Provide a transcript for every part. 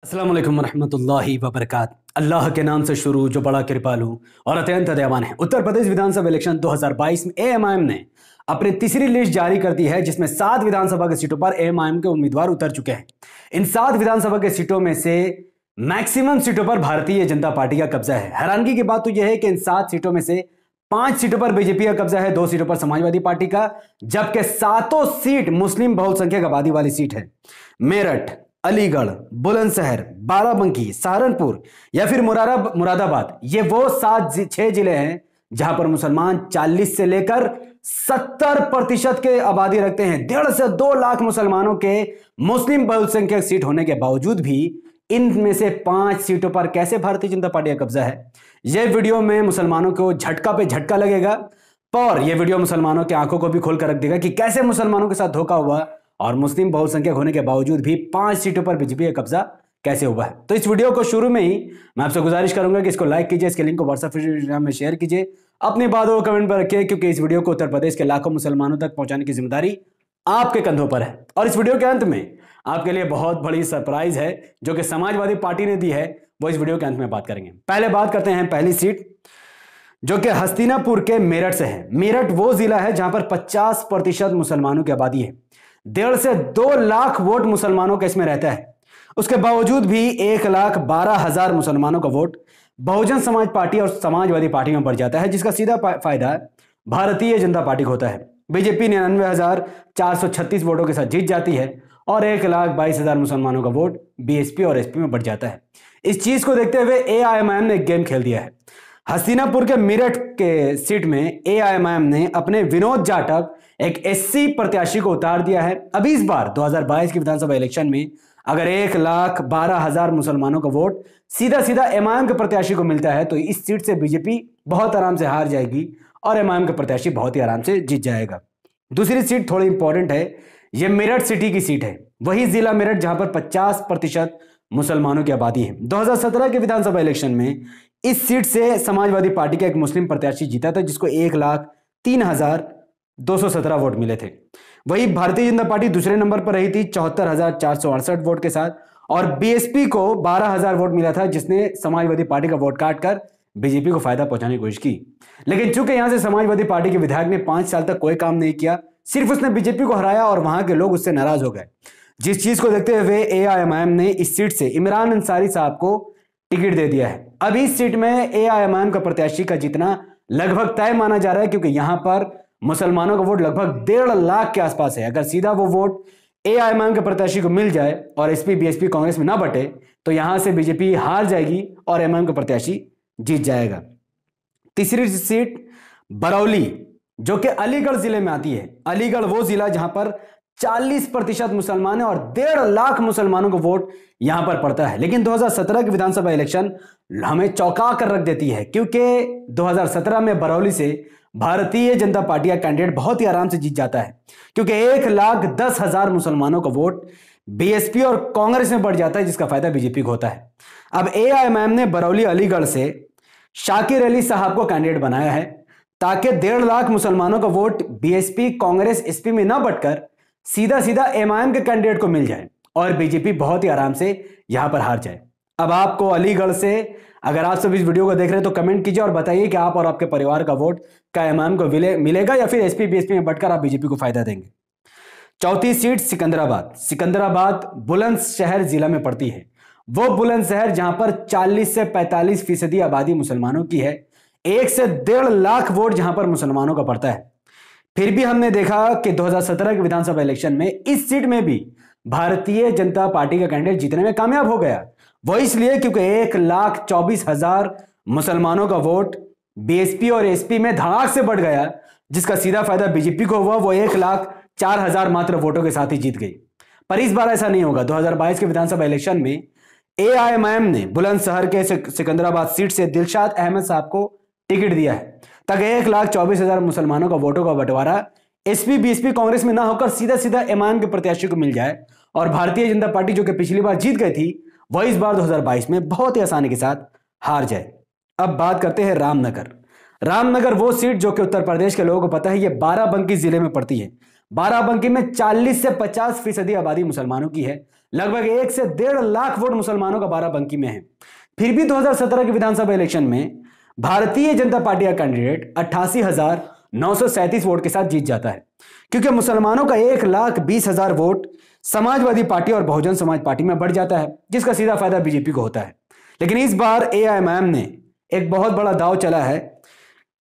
अस्सलाम वालेकुम रहमतुल्लाहि व बरकात। अल्लाह के नाम से शुरू जो बड़ा कृपालु और अत्यंत दयावान है। उत्तर प्रदेश विधानसभा इलेक्शन 2022 में एएमआईएम ने अपनी तीसरी लिस्ट जारी कर दी है, जिसमें 7 विधानसभा की सीटों पर एएमआईएम के उम्मीदवार उतर चुके हैं। इन 7 विधानसभा की सीटों में से मैक्सिमम सीटों पर भारतीय जनता पार्टी का कब्जा है। हैरानगी की बात तो यह है कि इन 7 सीटों में से 5 सीटों पर बीजेपी का कब्जा है, 2 सीटों पर समाजवादी पार्टी का, जबकि 7 सीट मुस्लिम बहुसंख्यक आबादी वाली सीट है। मेरठ, अलीगढ़, बुलंदशहर, बाराबंकी, सहारनपुर या फिर मुरादाबाद, ये वो 6 जिले हैं जहां पर मुसलमान 40 से लेकर 70% के आबादी रखते हैं। 1.5 से 2 लाख मुसलमानों के मुस्लिम बहुसंख्यक सीट होने के बावजूद भी इनमें से 5 सीटों पर कैसे भारतीय जनता पार्टी का कब्जा है। यह वीडियो में मुसलमानों को झटका पे झटका लगेगा और यह वीडियो मुसलमानों की आंखों को भी खोल कर रख देगा कि कैसे मुसलमानों के साथ धोखा हुआ और मुस्लिम बहुसंख्यक होने के बावजूद भी 5 सीटों पर बीजेपी का कब्जा कैसे हुआ है। तो इस वीडियो को शुरू में ही मैं आपसे गुजारिश करूंगा कि इसको लाइक कीजिए, इसके लिंक को व्हाट्सएप में शेयर कीजिए, अपनी बातों को कमेंट पर रखिए, क्योंकि इस वीडियो को उत्तर प्रदेश के लाखों मुसलमानों तक पहुंचाने की जिम्मेदारी आपके कंधों पर है। और इस वीडियो के अंत में आपके लिए बहुत बड़ी सरप्राइज है जो कि समाजवादी पार्टी ने दी है, वो इस वीडियो के अंत में बात करेंगे। पहले बात करते हैं पहली सीट जो कि हस्तिनापुर के मेरठ से है। मेरठ वो जिला है जहां पर 50% मुसलमानों की आबादी है। 1.5 से 2 लाख वोट मुसलमानों का इसमें रहता है। उसके बावजूद भी 1,12,000 मुसलमानों का वोट बहुजन समाज पार्टी और समाजवादी पार्टी में बढ़ जाता है, जिसका सीधा फायदा भारतीय जनता पार्टी को होता है। बीजेपी 99,436 वोटों के साथ जीत जाती है और 1,22,000 मुसलमानों का वोट बीएसपी और एसपी में बढ़ जाता है। इस चीज को देखते हुए एआईएमआईएम ने एक गेम खेल दिया है। हस्तिनापुर के मेरठ के सीट में एआईएमआईएम ने अपने विनोद जाटव एक एससी प्रत्याशी को उतार दिया है। अभी इस बार 2022 की विधानसभा इलेक्शन में अगर 1,12,000 मुसलमानों का वोट सीधा सीधा एमआईएम के प्रत्याशी को मिलता है तो इस सीट से बीजेपी बहुत आराम से हार जाएगी और एमआईएम का प्रत्याशी बहुत ही आराम से जीत जाएगा। दूसरी सीट थोड़ी इंपॉर्टेंट है, यह मेरठ सिटी की सीट है, वही जिला मेरठ जहां पर 50% मुसलमानों की आबादी है। 2017 के विधानसभा इलेक्शन में इस सीट से समाजवादी पार्टी का एक मुस्लिम प्रत्याशी जीता था, जिसको 1,03,217 वोट मिले थे। वही भारतीय जनता पार्टी दूसरे नंबर पर रही थी 74,468 वोट के साथ, और बीएसपी को 12,000 वोट मिला था, जिसने समाजवादी पार्टी का वोट काटकर बीजेपी को फायदा पहुंचाने की कोशिश की। लेकिन चूंकि यहां से समाजवादी पार्टी के विधायक ने 5 साल तक कोई काम नहीं किया, सिर्फ उसने बीजेपी को हराया और वहां के लोग उससे नाराज हो गए, जिस चीज को देखते हुए एआईएमआईएम ने इस सीट से इमरान अंसारी साहब को टिकट दे दिया है। अभी इस सीट में एआईएमआईएम का प्रत्याशी का जीतना लगभग तय माना जा रहा है, क्योंकि यहां पर मुसलमानों का वोट लगभग 1.5 लाख के आसपास है। अगर सीधा वो वोट एआईएमआईएम के प्रत्याशी को मिल जाए और एसपी बीएसपी कांग्रेस में ना बटे तो यहां से बीजेपी हार जाएगी और एमआईएम का प्रत्याशी जीत जाएगा। तीसरी सीट बरौली जो कि अलीगढ़ जिले में आती है। अलीगढ़ वो जिला जहां पर 40% मुसलमान है और 1.5 लाख मुसलमानों को वोट यहां पर पड़ता है। लेकिन 2017 की विधानसभा इलेक्शन हमें चौंका कर रख देती है, क्योंकि 2017 में बरौली से भारतीय जनता पार्टी का कैंडिडेट बहुत ही आराम से जीत जाता है, क्योंकि 1,10,000 मुसलमानों का वोट बीएसपी और कांग्रेस में बढ़ जाता है, जिसका फायदा बीजेपी को होता है। अब एआईएमआईएम ने बरौली अलीगढ़ से शाकिर अली साहब को कैंडिडेट बनाया है, ताकि 1.5 लाख मुसलमानों का वोट बीएसपी कांग्रेस एसपी में न बढ़कर सीधा सीधा एमआईएम के कैंडिडेट को मिल जाए और बीजेपी बहुत ही आराम से यहां पर हार जाए। अब आपको अलीगढ़ से, अगर आप सब इस वीडियो को देख रहे हैं तो कमेंट कीजिए और बताइए कि आप और आपके परिवार का वोट क्या एमआईएम को मिलेगा या फिर एसपी बीएसपी में बढ़कर आप बीजेपी को फायदा देंगे। चौथी सीट सिकंदराबाद। सिकंदराबाद बुलंदशहर जिला में पड़ती है। वो बुलंदशहर जहां पर 40 से 45% आबादी मुसलमानों की है। 1 से 1.5 लाख वोट जहां पर मुसलमानों का पड़ता है। फिर भी हमने देखा कि 2017 के विधानसभा इलेक्शन में इस सीट में भी भारतीय जनता पार्टी का कैंडिडेट जीतने में कामयाब हो गया। वो इसलिए क्योंकि 1,24,000 मुसलमानों का वोट बीएसपी और एसपी में धड़ाक से बढ़ गया, जिसका सीधा फायदा बीजेपी को हुआ। वो 1,04,000 मात्र वोटों के साथ ही जीत गई। पर इस बार ऐसा नहीं होगा। 2022 के विधानसभा इलेक्शन में एआईएमआईएम ने बुलंदशहर के सिकंदराबाद सीट से दिलशाद अहमद साहब को टिकट दिया है, ताकि 1,24,000 मुसलमानों का वोटों का बंटवारा एसपी बीएसपी कांग्रेस में ना होकर सीधा सीधा एमआईएम के प्रत्याशी को मिल जाए और भारतीय जनता पार्टी जो कि पिछली बार जीत गई थी वह इस बार 2022 में बहुत ही आसानी के साथ हार जाए। अब बात करते हैं रामनगर। रामनगर वो सीट जो कि उत्तर प्रदेश के लोगों को पता है, ये बाराबंकी जिले में पड़ती है। बाराबंकी में 40 से 50% आबादी मुसलमानों की है, लगभग 1 से 1.5 लाख वोट मुसलमानों का बाराबंकी में है। फिर भी 2017 के विधानसभा इलेक्शन में भारतीय जनता पार्टी का कैंडिडेट 88,937 वोट के साथ जीत जाता है, क्योंकि मुसलमानों का 1,20,000 वोट समाजवादी पार्टी और बहुजन समाज पार्टी में बढ़ जाता है, जिसका सीधा फायदा बीजेपी को होता है। लेकिन इस बार एआईएमआईएम ने एक बहुत बड़ा दांव चला है,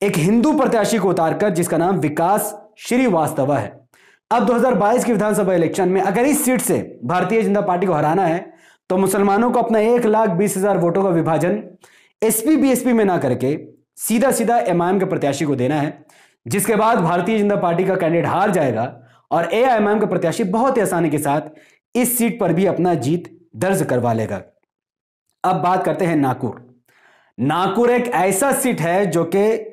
एक हिंदू प्रत्याशी को उतारकर, जिसका नाम विकास श्रीवास्तव है। अब 2022 के विधानसभा इलेक्शन में अगर इस सीट से भारतीय जनता पार्टी को हराना है तो मुसलमानों को अपना 1,20,000 वोटों का विभाजन एसपी बीएसपी में ना करके सीधा सीधा एमआईएम के प्रत्याशी को देना है, जिसके बाद भारतीय जनता पार्टी का कैंडिडेट हार जाएगा और एआईएमआईएम का प्रत्याशी बहुत ही आसानी के साथ इस सीट पर भी अपना जीत दर्ज करवा लेगा। अब बात करते हैं नागौर। नागौर एक ऐसा सीट है जो कि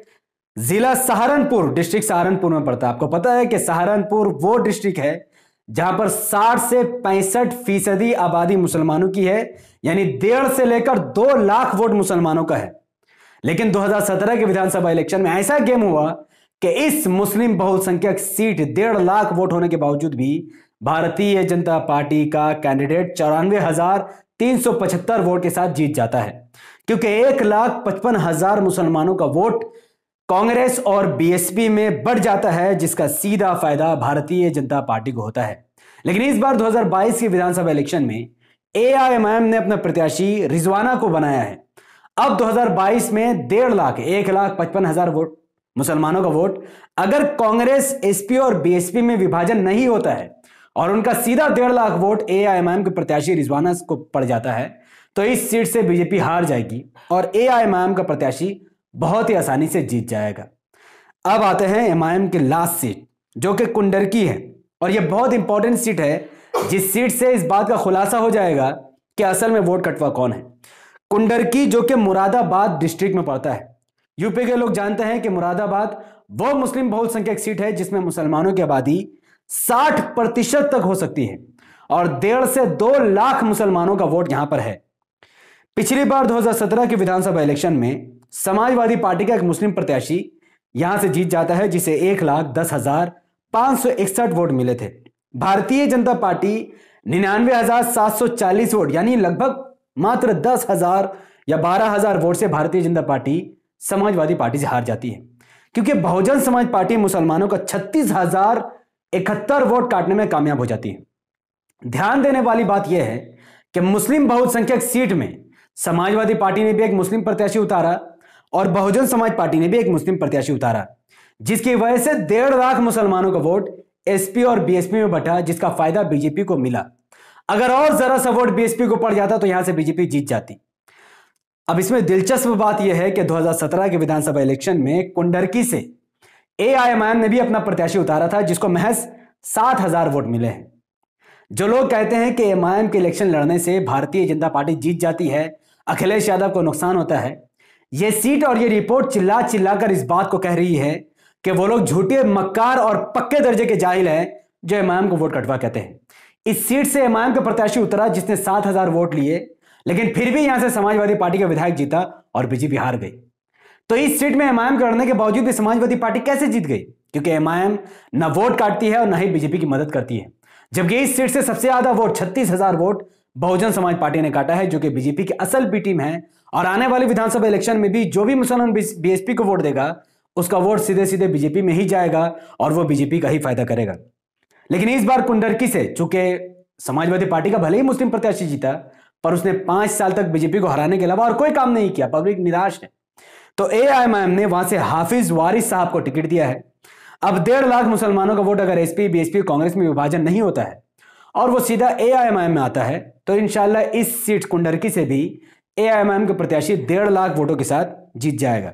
जिला सहारनपुर, डिस्ट्रिक्ट सहारनपुर में पड़ता है। आपको पता है कि सहारनपुर वो डिस्ट्रिक्ट है जहां पर 60 से 65% आबादी मुसलमानों की है, यानी 1.5 से लेकर 2 लाख वोट मुसलमानों का है। लेकिन 2017 के विधानसभा इलेक्शन में ऐसा गेम हुआ कि इस मुस्लिम बहुसंख्यक सीट 1.5 लाख वोट होने के बावजूद भी भारतीय जनता पार्टी का कैंडिडेट 94,375 वोट के साथ जीत जाता है, क्योंकि 1,55,000 मुसलमानों का वोट कांग्रेस और बीएसपी में बढ़ जाता है, जिसका सीधा फायदा भारतीय जनता पार्टी को होता है। लेकिन इस बार 2022 के विधानसभा इलेक्शन में एआईएमआईएम ने अपना प्रत्याशी रिजवाना को बनाया है। अब 2022 में 1.5 लाख 1,55,000 वोट मुसलमानों का वोट अगर कांग्रेस, एसपी और बीएसपी में विभाजन नहीं होता है और उनका सीधा 1.5 लाख वोट एआईएमआईएम के प्रत्याशी रिजवाना को पड़ जाता है तो इस सीट से बीजेपी हार जाएगी और एआईएमआईएम का प्रत्याशी बहुत ही आसानी से जीत जाएगा। अब आते हैं एमआईएम की लास्ट सीट जो कि कुंडरकी है, और यह बहुत इंपॉर्टेंट सीट है, जिस सीट से इस बात का खुलासा हो जाएगा कि असल में वोट कटवा कौन है। कुंडरकी जो कि मुरादाबाद डिस्ट्रिक्ट में पड़ता है। यूपी के लोग जानते हैं कि मुरादाबाद वो मुस्लिम बहुसंख्यक सीट है जिसमें मुसलमानों की आबादी 60% तक हो सकती है और 1.5 से 2 लाख मुसलमानों का वोट यहां पर है। पिछली बार 2017 के विधानसभा इलेक्शन में समाजवादी पार्टी का एक मुस्लिम प्रत्याशी यहां से जीत जाता है, जिसे 1,10,561 वोट मिले थे। भारतीय जनता पार्टी 99,740 वोट, यानी लगभग मात्र 10,000 या 12,000 वोट से भारतीय जनता पार्टी समाजवादी पार्टी से हार जाती है, क्योंकि बहुजन समाज पार्टी मुसलमानों का 36,071 वोट काटने में कामयाब हो जाती है। ध्यान देने वाली बात यह है कि मुस्लिम बहुसंख्यक सीट में समाजवादी पार्टी ने भी एक मुस्लिम प्रत्याशी उतारा और बहुजन समाज पार्टी ने भी एक मुस्लिम प्रत्याशी उतारा, जिसकी वजह से 1.5 लाख मुसलमानों का वोट एसपी और बीएसपी में बटा, जिसका फायदा बीजेपी को मिला। अगर और जरा सा वोट बीएसपी को पड़ जाता तो यहां से बीजेपी जीत जाती। अब इसमें दिलचस्प बात यह है कि 2017 के विधानसभा इलेक्शन में कुंडरकी से एआईएमआईएम ने भी अपना प्रत्याशी उतारा था, जिसको महज 60,000 वोट मिले हैं। जो लोग कहते हैं कि एमआईएम के इलेक्शन लड़ने से भारतीय जनता पार्टी जीत जाती है, अखिलेश यादव को नुकसान होता है, यह सीट और यह रिपोर्ट चिल्ला चिल्ला कर इस बात को कह रही है कि वो लोग झूठे, मक्कार और पक्के दर्जे के जाहिल हैं जो एमआईएम को वोट कटवा कहते हैं। इस सीट से एमआईएम का प्रत्याशी उतरा जिसने 7,000 वोट लिए, लेकिन फिर भी यहां से समाजवादी पार्टी का विधायक जीता और बीजेपी हार गई। तो इस सीट में एमआईएम के लड़ने के बावजूद भी समाजवादी पार्टी कैसे जीत गई? क्योंकि एमआईएम न वोट काटती है और न ही बीजेपी की मदद करती है, जबकि इस सीट से सबसे ज्यादा vote 36,000 vote Bahujan Samaj party ने काटा है, जो कि बीजेपी की असल बी टीम है। और आने वाले विधानसभा इलेक्शन में भी जो भी मुसलमान बीएसपी को वोट देगा उसका वोट सीधे सीधे बीजेपी में ही जाएगा और वो बीजेपी का ही फायदा करेगा। लेकिन इस बार कुंडरकी से चूंकि समाजवादी पार्टी का भले ही मुस्लिम प्रत्याशी जीता, पर उसने 5 साल तक बीजेपी को हराने के अलावा और कोई काम नहीं किया, पब्लिक निराश है। तो एआईएमआईएम ने वहां से हाफिज वारिस साहब को टिकट दिया है। अब 1.5 लाख मुसलमानों का वोट अगर एसपी, बीएसपी, कांग्रेस में विभाजन नहीं होता है और वो सीधा एआईएमआईएम में आता है तो इंशाल्लाह इस सीट कुंडरकी से भी एआईएमआईएम के प्रत्याशी 1.5 लाख वोटों के साथ जीत जाएगा।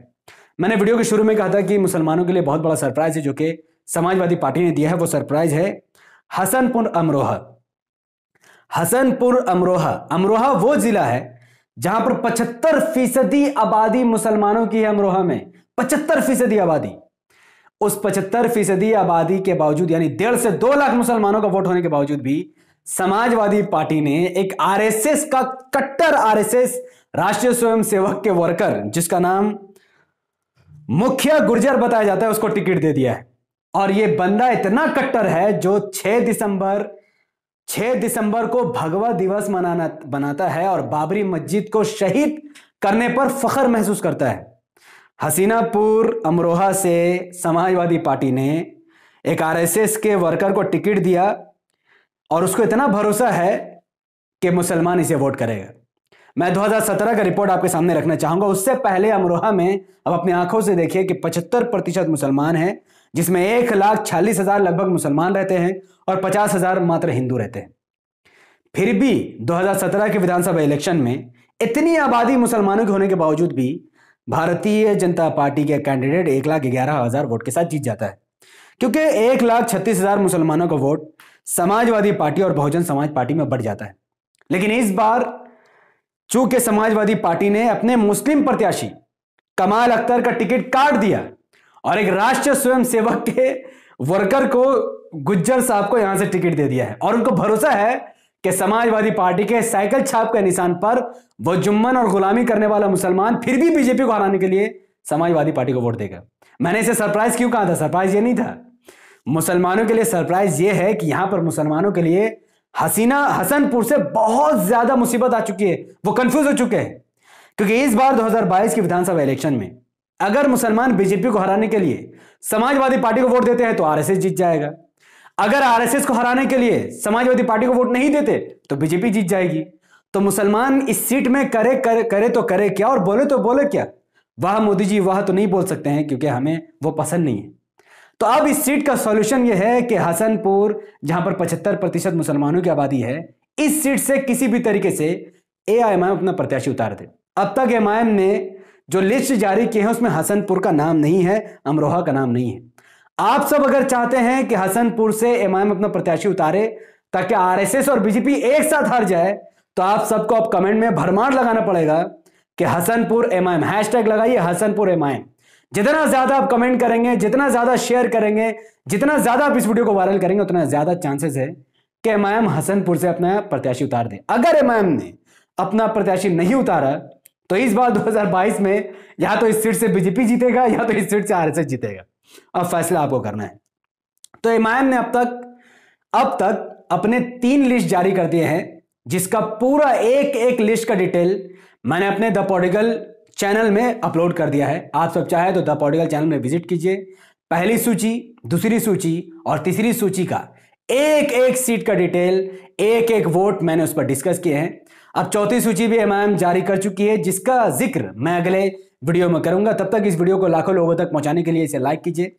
मैंने वीडियो के शुरू में कहा था कि मुसलमानों के लिए बहुत बड़ा सरप्राइज है जो कि समाजवादी पार्टी ने दिया है। वो सरप्राइज है हसनपुर अमरोहा। हसनपुर अमरोहा, अमरोहा वो जिला है जहां पर 75% आबादी मुसलमानों की है। अमरोहा में 75% आबादी, उस 75% आबादी के बावजूद, यानी 1.5 से 2 लाख मुसलमानों का वोट होने के बावजूद भी समाजवादी पार्टी ने एक आरएसएस का, कट्टर आरएसएस राष्ट्रीय स्वयंसेवक के वर्कर, जिसका नाम मुखिया गुर्जर बताया जाता है, उसको टिकट दे दिया है। और यह बंदा इतना कट्टर है जो 6 दिसंबर 6 दिसंबर को भगवा दिवस बनाता है और बाबरी मस्जिद को शहीद करने पर फख्र महसूस करता है। हसीनापुर अमरोहा से समाजवादी पार्टी ने एक आरएसएस के वर्कर को टिकट दिया और उसको इतना भरोसा है कि मुसलमान इसे वोट करेगा। मैं 2017 का रिपोर्ट आपके सामने रखना चाहूंगा। उससे पहले अमरोहा में अब अपनी आंखों से देखिए कि 75% मुसलमान हैं, जिसमें 1,46,000 लगभग मुसलमान रहते हैं और 50,000 मात्र हिंदू रहते हैं। फिर भी 2017 के विधानसभा इलेक्शन में इतनी आबादी मुसलमानों के होने के बावजूद भी भारतीय जनता पार्टी के कैंडिडेट 1,11,000 वोट के साथ जीत जाता है, क्योंकि 1,36,000 मुसलमानों का वोट समाजवादी पार्टी और बहुजन समाज पार्टी में बढ़ जाता है। लेकिन इस बार चूंकि समाजवादी पार्टी ने अपने मुस्लिम प्रत्याशी कमाल अख्तर का टिकट काट दिया और एक राष्ट्रीय स्वयंसेवक के वर्कर को, गुज्जर साहब को यहां से टिकट दे दिया है और उनको भरोसा है कि समाजवादी पार्टी के साइकिल छाप के निशान पर वो जुम्मन और गुलामी करने वाला मुसलमान फिर भी बीजेपी को हराने के लिए समाजवादी पार्टी को वोट देगा। मैंने इसे सरप्राइज क्यों कहा था? सरप्राइज ये नहीं था, मुसलमानों के लिए सरप्राइज ये है कि यहां पर मुसलमानों के लिए हसनपुर से बहुत ज्यादा मुसीबत आ चुकी है। वो कंफ्यूज हो चुके हैं, क्योंकि इस बार 2022 के विधानसभा इलेक्शन में अगर मुसलमान बीजेपी को हराने के लिए समाजवादी पार्टी को वोट देते हैं तो आरएसएस जीत जाएगा। अगर आरएसएस को हराने के लिए समाजवादी पार्टी को वोट नहीं देते तो बीजेपी जीत जाएगी। तो मुसलमान इस सीट में करे तो करे क्या और बोले तो बोले क्या? वाह मोदी जी वाह तो नहीं बोल सकते हैं, क्योंकि हमें वो पसंद नहीं है। तो अब इस सीट का सॉल्यूशन यह है कि हसनपुर, जहां पर 75% मुसलमानों की आबादी है, इस सीट से किसी भी तरीके से एआईएमआईएम अपना प्रत्याशी उतार दे। अब तक एमआईएम ने जो लिस्ट जारी की है उसमें हसनपुर का नाम नहीं है, अमरोहा का नाम नहीं है। आप सब अगर चाहते हैं कि हसनपुर से एमआईएम अपना प्रत्याशी उतारे ताकि आरएसएस और बीजेपी एक साथ हार जाए, तो आप सबको अब कमेंट में भरमार लगाना पड़ेगा कि हसनपुर एमआईएम, हैशटैग लगाइए हसनपुर एमआईएम। जितना ज्यादा आप कमेंट करेंगे, जितना ज्यादा शेयर करेंगे, जितना ज्यादा आप इस वीडियो को वायरल करेंगे, उतना ज्यादा चांसेस है कि एमआईएम हसनपुर से अपना प्रत्याशी उतार दे। अगर एमआईएम ने अपना प्रत्याशी नहीं उतारा तो इस बार 2022 में या तो इस सीट से बीजेपी जीतेगा या तो इस सीट से आरएसएस जीतेगा। अब फैसला आपको करना है। तो एमआईएम ने अब तक अपने 3 लिस्ट जारी कर दिए हैं, जिसका पूरा एक लिस्ट का डिटेल मैंने अपने द पॉलिटिकल चैनल में अपलोड कर दिया है। आप सब चाहे तो द पॉलिटिकल चैनल में विजिट कीजिए। पहली सूची, दूसरी सूची और तीसरी सूची का एक सीट का डिटेल, एक वोट मैंने उस पर डिस्कस किए हैं। अब चौथी सूची भी एमआईएम जारी कर चुकी है, जिसका जिक्र मैं अगले वीडियो में करूंगा। तब तक इस वीडियो को लाखों लोगों तक पहुंचाने के लिए इसे लाइक कीजिए,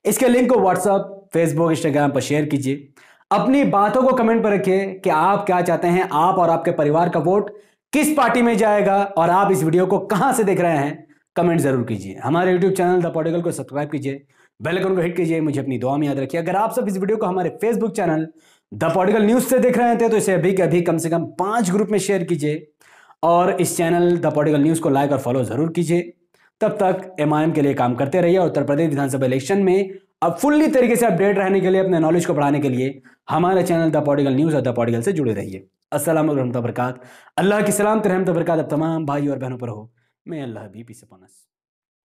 इसके लिंक को व्हाट्सएप, फेसबुक, इंस्टाग्राम पर शेयर कीजिए। अपनी बातों को कमेंट पर रखिए कि आप क्या चाहते हैं, आप और आपके परिवार का वोट किस पार्टी में जाएगा और आप इस वीडियो को कहां से देख रहे हैं, कमेंट जरूर कीजिए। हमारे यूट्यूब चैनल द पॉलिटिकल को सब्सक्राइब कीजिए, बेल आइकन को हिट कीजिए। मुझे अपनी दुआ में याद रखिए। अगर आप सब इस वीडियो को हमारे Facebook channel the political news से देख रहे थे तो इसे अभी के अभी कम से कम 5 ग्रुप में शेयर कीजिए और इस चैनल द पॉलिटिकल न्यूज को लाइक और फॉलो जरूर कीजिए। तब तक एमआईएम के लिए काम करते रहिए और उत्तर प्रदेश विधानसभा इलेक्शन में अब फुल्ली तरीके से अपडेट रहने के लिए, अपने नॉलेज को बढ़ाने के लिए हमारे चैनल द पॉलिटिकल न्यूज और द पॉलिटिकल से जुड़े रहिए। अस्सलाम वालेकुम रहमतुल्लाहि व बरकातहू। अल्लाह की सलामत रहमत व बरकात अब तमाम भाई और बहनों पर हो। मैं अल्लाह भी पीस अपॉन अस।